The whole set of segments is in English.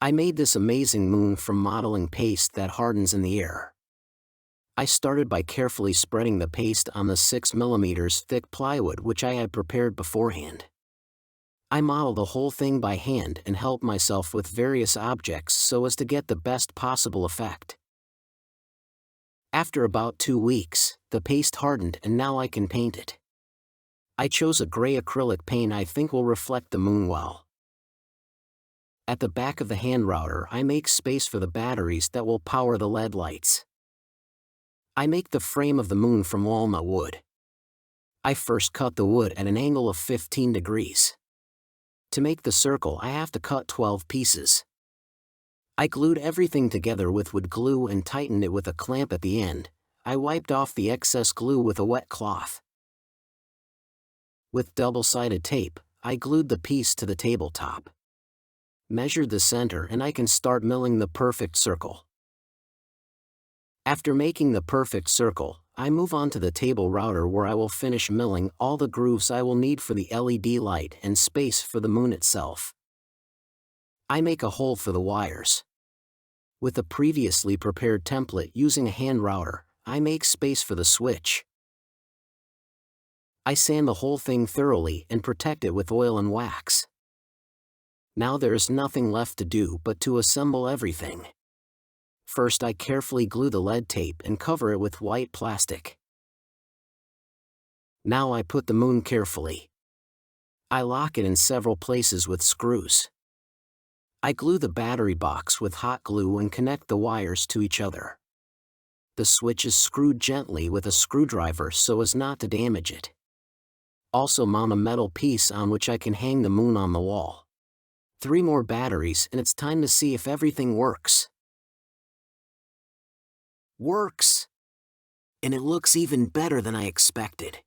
I made this amazing moon from modeling paste that hardens in the air. I started by carefully spreading the paste on the 6 mm thick plywood which I had prepared beforehand. I modeled the whole thing by hand and helped myself with various objects so as to get the best possible effect. After about 2 weeks, the paste hardened and now I can paint it. I chose a gray acrylic paint I think will reflect the moon well. At the back of the hand router I make space for the batteries that will power the LED lights. I make the frame of the moon from walnut wood. I first cut the wood at an angle of 15 degrees. To make the circle I have to cut 12 pieces. I glued everything together with wood glue and tightened it with a clamp at the end. I wiped off the excess glue with a wet cloth. With double-sided tape, I glued the piece to the tabletop. Measured the center and I can start milling the perfect circle. After making the perfect circle, I move on to the table router where I will finish milling all the grooves I will need for the LED light and space for the moon itself. I make a hole for the wires. With a previously prepared template using a hand router, I make space for the switch. I sand the whole thing thoroughly and protect it with oil and wax. Now there is nothing left to do but to assemble everything. First I carefully glue the lead tape and cover it with white plastic. Now I put the moon carefully. I lock it in several places with screws. I glue the battery box with hot glue and connect the wires to each other. The switch is screwed gently with a screwdriver so as not to damage it. Also mount a metal piece on which I can hang the moon on the wall. 3 more batteries and it's time to see if everything works. Works! And it looks even better than I expected.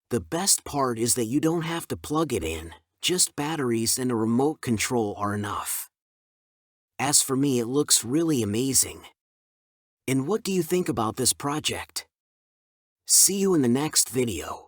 The best part is that you don't have to plug it in. Just batteries and a remote control are enough. As for me, it looks really amazing. And what do you think about this project? See you in the next video.